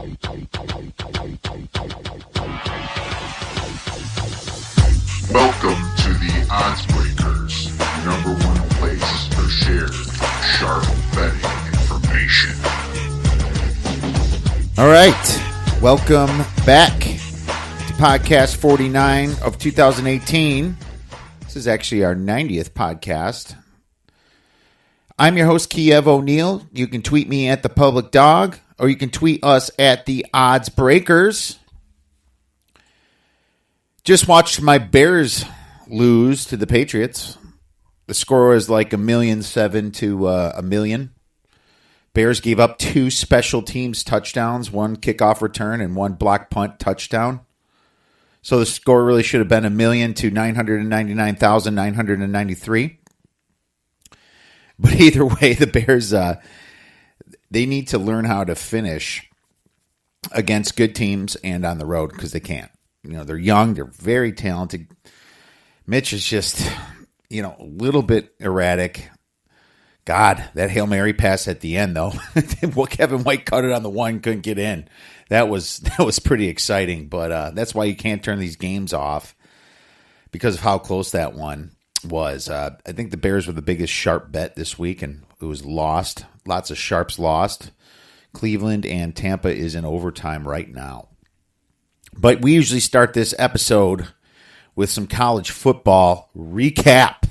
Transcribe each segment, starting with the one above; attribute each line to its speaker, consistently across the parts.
Speaker 1: Welcome to the Odds Breakers, number one place for shared sharp betting information.
Speaker 2: All right, welcome back to podcast 49 of 2018. This is actually our 90th podcast. I'm your host, Kiev O'Neill. You can tweet me at the Public Dog, or you can tweet us at the Odds Breakers. Just watched my Bears lose to the Patriots. The score was like 1,000,007 to 1,000,000. Bears gave up 2 special teams touchdowns, 1 kickoff return and 1 block punt touchdown. So the score really should have been 1,000,000 to 999,993. But either way, the Bears, they need to learn how to finish against good teams and on the road because they can't. You know, they're young. They're very talented. Mitch is just, a little bit erratic. God, that Hail Mary pass at the end, though. Kevin White cut it on the one, couldn't get in. That was pretty exciting, but that's why you can't turn these games off because of how close that one was. I think the Bears were the biggest sharp bet this week, and it was lost. Lots of sharps lost. Cleveland and Tampa is in overtime right now. But we usually start this episode with some college football recap.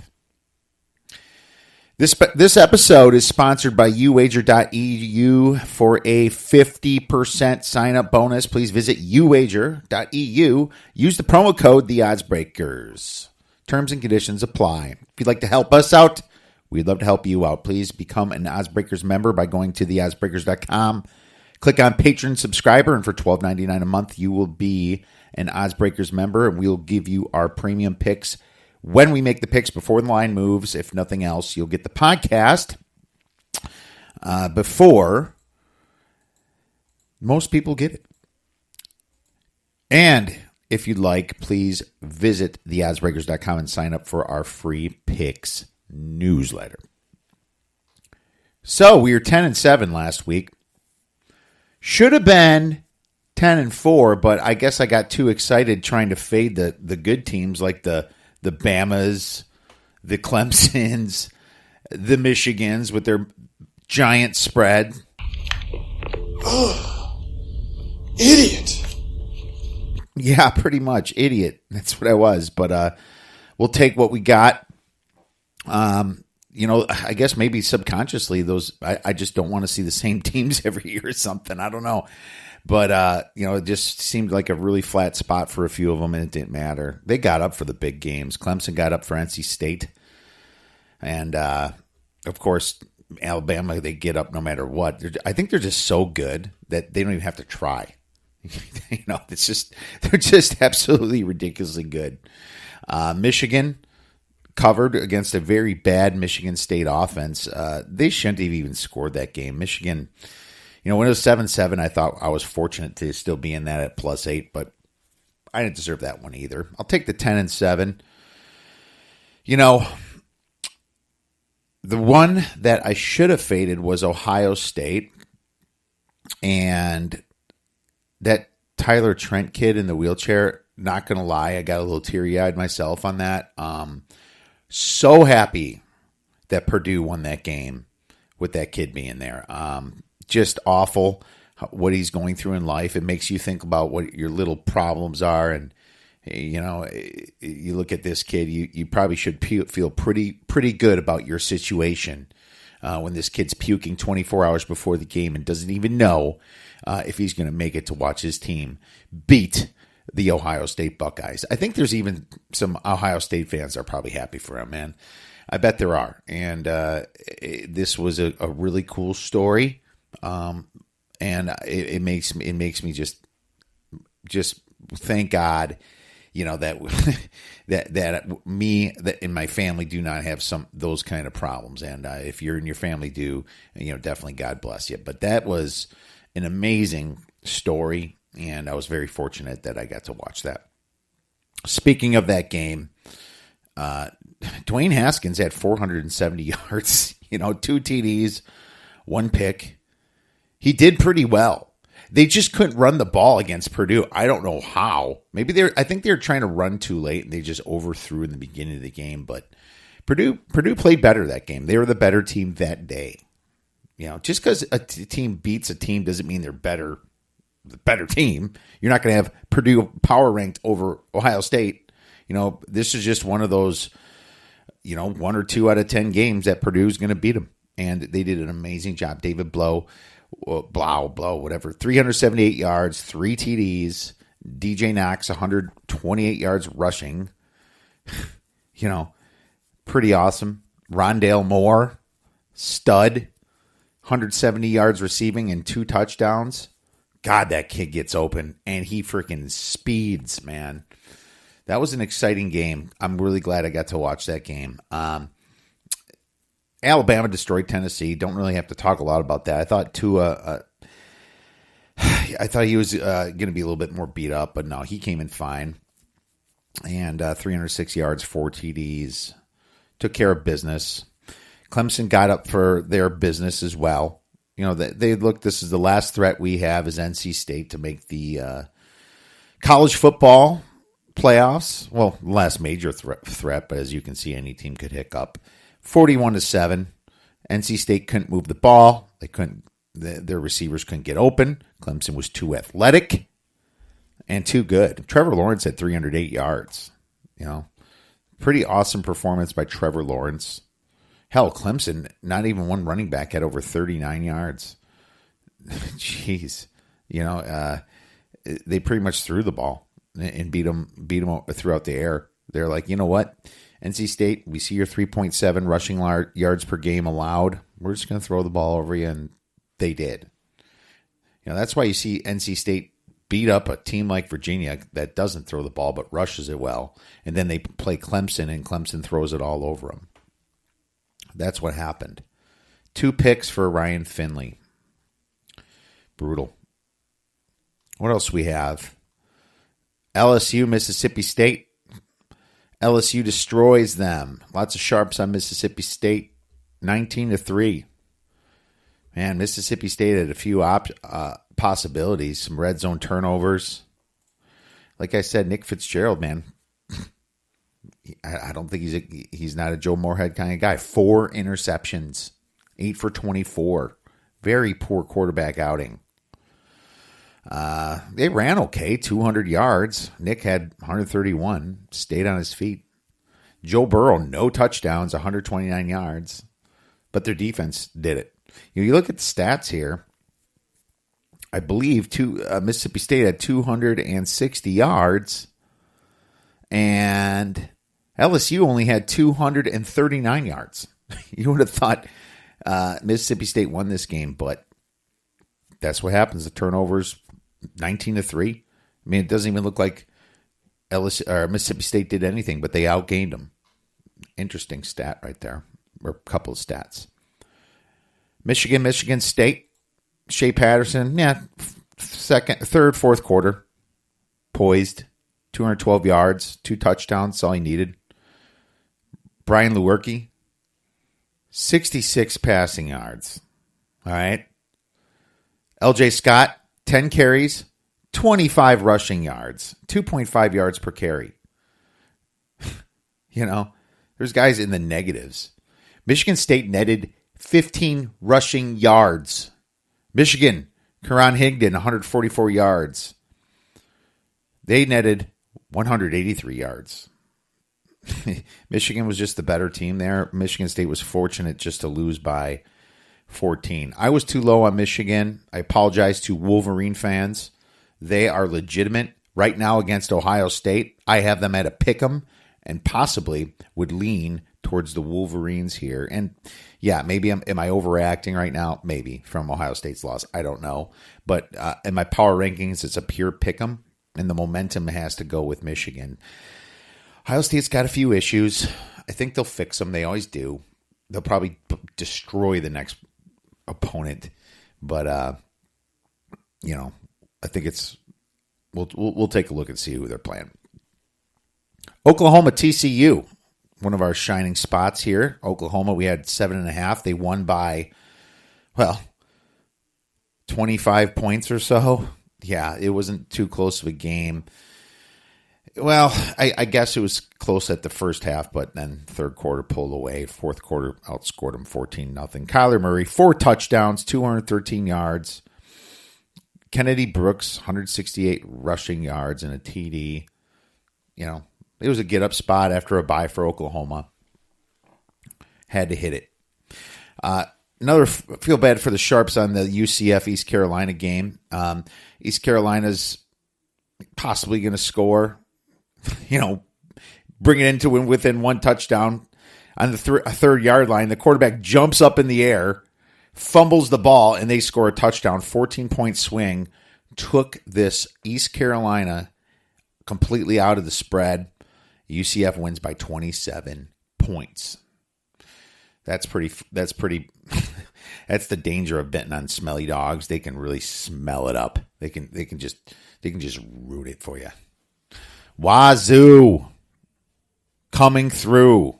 Speaker 2: This episode is sponsored by uwager.eu for a 50% sign-up bonus. Please visit uwager.eu. Use the promo code TheOddsBreakers. Terms and conditions apply. If you'd like to help us out, we'd love to help you out. Please become an Oddsbreakers member by going to theoddsbreakers.com. Click on Patron Subscriber, and for $12.99 a month, you will be an Oddsbreakers member, and we'll give you our premium picks when we make the picks before the line moves. If nothing else, you'll get the podcast before most people get it. And if you'd like, please visit theoddsbreakers.com and sign up for our free picks newsletter. So we were 10-7 last week. Should have been 10-4, but I guess I got too excited trying to fade the good teams like the Bamas, the Clemsons, the Michigans with their giant spread.
Speaker 3: Oh, idiot.
Speaker 2: Yeah, pretty much. Idiot. That's what I was. But we'll take what we got. I guess maybe subconsciously I just don't want to see the same teams every year or something. I don't know. But, it just seemed like a really flat spot for a few of them, and it didn't matter. They got up for the big games. Clemson got up for NC State. And, of course, Alabama, they get up no matter what. I think they're just so good that they don't even have to try. They're just absolutely ridiculously good. Michigan covered against a very bad Michigan State offense. They shouldn't have even scored that game. Michigan, when it was 7-7, I thought I was fortunate to still be in that at +8, but I didn't deserve that one either. I'll take the 10-7. The one that I should have faded was Ohio State, and that Tyler Trent kid in the wheelchair, not going to lie, I got a little teary-eyed myself on that. So happy that Purdue won that game with that kid being there. Just awful what he's going through in life. It makes you think about what your little problems are. And, you look at this kid, you probably should feel pretty good about your situation when this kid's puking 24 hours before the game and doesn't even know if he's going to make it to watch his team beat the Ohio State Buckeyes. I think there's even some Ohio State fans that are probably happy for him, man. I bet there are. And this was a really cool story. And it makes me just thank God, that me and my family do not have those kind of problems. And if you're in your family do, definitely God bless you. But that was an amazing story. And I was very fortunate that I got to watch that. Speaking of that game, Dwayne Haskins had 470 yards, 2 TDs, 1 pick. He did pretty well. They just couldn't run the ball against Purdue. I don't know how. I think they're trying to run too late and they just overthrew in the beginning of the game. But Purdue played better that game. They were the better team that day. Just because a team beats a team doesn't mean they're better. The better team. You're not going to have Purdue power ranked over Ohio State. This is just one of those, 1 or 2 out of 10 games that Purdue's going to beat them. And they did an amazing job. David Blow, whatever. 378 yards, 3 TDs. DJ Knox, 128 yards rushing. Pretty awesome. Rondale Moore, stud. 170 yards receiving and 2 touchdowns. God, that kid gets open. And he freaking speeds, man. That was an exciting game. I'm really glad I got to watch that game. Alabama destroyed Tennessee. Don't really have to talk a lot about that. I thought Tua, I thought he was going to be a little bit more beat up, but no, he came in fine. And 306 yards, 4 TDs. Took care of business. Clemson got up for their business as well. This is the last threat we have as NC State to make the college football playoffs. Well, last major threat, but as you can see, any team could hiccup. 41-7. NC State couldn't move the ball. They couldn't. Their receivers couldn't get open. Clemson was too athletic and too good. Trevor Lawrence had 308 yards. Pretty awesome performance by Trevor Lawrence. Hell, Clemson, not even one running back had over 39 yards. Jeez, they pretty much threw the ball and beat them throughout the air. They're like, you know what? NC State, we see your 3.7 rushing yards per game allowed. We're just going to throw the ball over you, and they did. That's why you see NC State beat up a team like Virginia that doesn't throw the ball but rushes it well, and then they play Clemson, and Clemson throws it all over them. That's what happened. 2 picks for Ryan Finley. Brutal. What else we have? LSU, Mississippi State. LSU destroys them. Lots of sharps on Mississippi State. 19-3. Man, Mississippi State had a few possibilities. Some red zone turnovers. Like I said, Nick Fitzgerald, man. I don't think he's not a Joe Moorhead kind of guy. 4 interceptions. 8 for 24. Very poor quarterback outing. They ran okay, 200 yards. Nick had 131, stayed on his feet. Joe Burrow, no touchdowns, 129 yards. But their defense did it. You look at the stats here. I believe Mississippi State had 260 yards. And LSU only had 239 yards. You would have thought Mississippi State won this game, but that's what happens. The turnovers, 19-3. I mean, it doesn't even look like Mississippi State did anything, but they outgained them. Interesting stat right there, or a couple of stats. Michigan State, Shea Patterson, third, fourth quarter, poised, 212 yards, 2 touchdowns, that's all he needed. Brian Lewerke, 66 passing yards. All right. LJ Scott, 10 carries, 25 rushing yards, 2.5 yards per carry. There's guys in the negatives. Michigan State netted 15 rushing yards. Michigan, Karan Higdon, 144 yards. They netted 183 yards. Michigan was just the better team there. Michigan State was fortunate just to lose by 14. I was too low on Michigan. I apologize to Wolverine fans. They are legitimate right now against Ohio State. I have them at a pick'em and possibly would lean towards the Wolverines here. And yeah, maybe am I overreacting right now? Maybe from Ohio State's loss. I don't know. But in my power rankings, it's a pure pick'em, and the momentum has to go with Michigan. Ohio State's got a few issues. I think they'll fix them. They always do. They'll probably destroy the next opponent. But, I think it's we'll take a look and see who they're playing. Oklahoma TCU, one of our shining spots here. Oklahoma, we had 7.5. They won by, 25 points or so. Yeah, it wasn't too close of a game. Well, I guess it was close at the first half, but then third quarter pulled away. Fourth quarter outscored them 14-0. Kyler Murray, 4 touchdowns, 213 yards. Kennedy Brooks, 168 rushing yards and a TD. You know, it was a get-up spot after a bye for Oklahoma. Had to hit it. Another feel bad for the Sharps on the UCF East Carolina game. East Carolina's possibly going to score. You know, bring it into within 1 touchdown on the 3rd-yard line. The quarterback jumps up in the air, fumbles the ball, and they score a touchdown. 14-point swing took this East Carolina completely out of the spread. UCF wins by 27 points. That's pretty. That's the danger of betting on smelly dogs. They can really smell it up. They can just root it for you. Wazoo coming through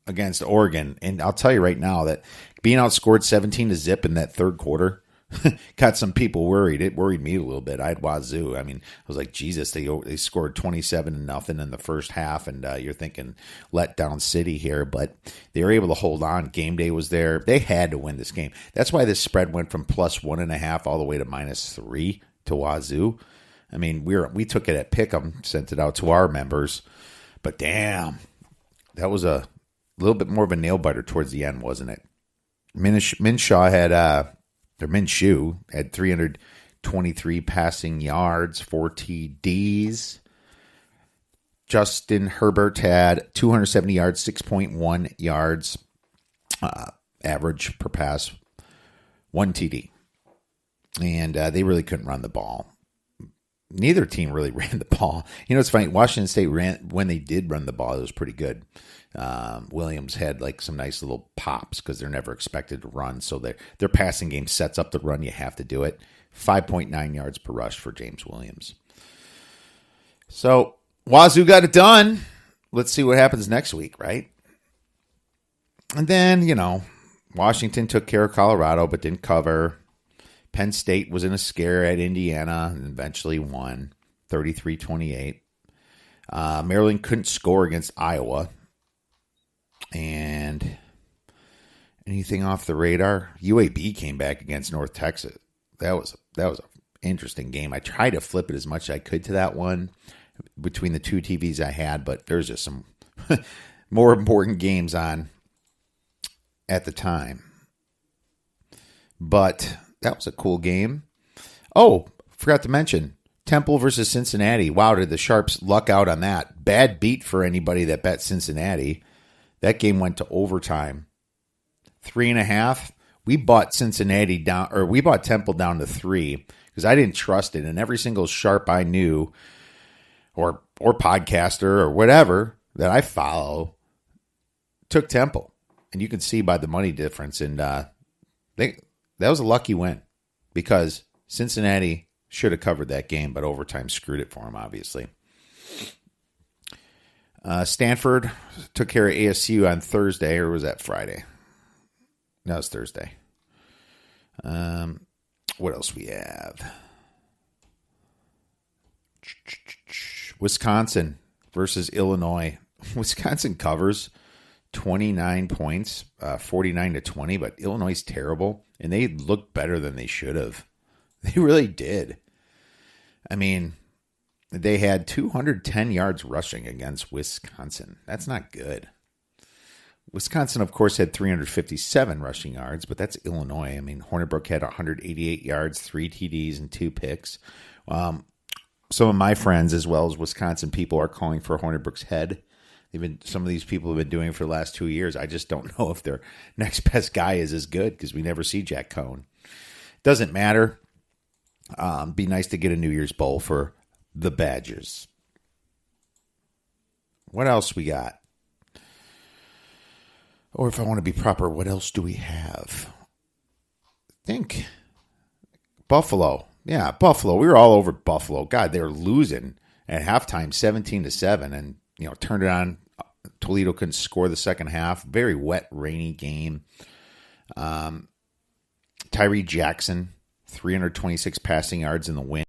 Speaker 2: against Oregon. And I'll tell you right now that being outscored 17-0 in that third quarter got some people worried. It worried me a little bit. I had Wazoo. I mean, I was like, Jesus, they scored 27-0 in the first half, and you're thinking letdown city here, but they were able to hold on. Game day was there. They had to win this game. That's why this spread went from +1.5 all the way to -3 to Wazoo. I mean, we took it at Pick'em, sent it out to our members, but damn, that was a little bit more of a nail biter towards the end, wasn't it? Minshew had 323 passing yards, 4 TDs. Justin Herbert had 270 yards, 6.1 yards average per pass, 1 TD. And they really couldn't run the ball. Neither team really ran the ball. You know, it's funny. Washington State when they did run the ball, it was pretty good. Williams had like some nice little pops because they're never expected to run. So their passing game sets up the run. You have to do it. 5.9 yards per rush for James Williams. So Wazoo got it done. Let's see what happens next week, right? And then, you know, Washington took care of Colorado but didn't cover. Penn State was in a scare at Indiana and eventually won 33-28. Maryland couldn't score against Iowa. And anything off the radar? UAB came back against North Texas. That was an interesting game. I tried to flip it as much as I could to that one between the 2 TVs I had, but there's just some more important games on at the time. But that was a cool game. Oh, forgot to mention, Temple versus Cincinnati. Wow, did the Sharps luck out on that. Bad beat for anybody that bet Cincinnati. That game went to overtime. 3.5. We bought Cincinnati down, or we bought Temple down to 3 because I didn't trust it. And every single Sharp I knew, or podcaster or whatever that I follow, took Temple. And you can see by the money difference. And that was a lucky win because Cincinnati should have covered that game, but overtime screwed it for them, obviously. Stanford took care of ASU on Thursday, or was that Friday? No, it was Thursday. What else we have? Wisconsin versus Illinois. Wisconsin covers 29 points, 49-20, but Illinois is terrible, and they looked better than they should have. They really did. I mean, they had 210 yards rushing against Wisconsin. That's not good. Wisconsin, of course, had 357 rushing yards, but that's Illinois. I mean, Hornibrook had 188 yards, 3 TDs, and 2 picks. Some of my friends, as well as Wisconsin people, are calling for Hornibrook's head. Some of these people have been doing it for the last 2 years. I just don't know if their next best guy is as good because we never see Jack Cohn. Doesn't matter. Be nice to get a New Year's Bowl for the Badgers. What else we got? Or if I want to be proper, what else do we have? I think Buffalo. Yeah, Buffalo. We were all over Buffalo. God, they were losing at halftime 17-7 and, turned it on. Toledo couldn't score the second half. Very wet, rainy game. Tyree Jackson, 326 passing yards in the win.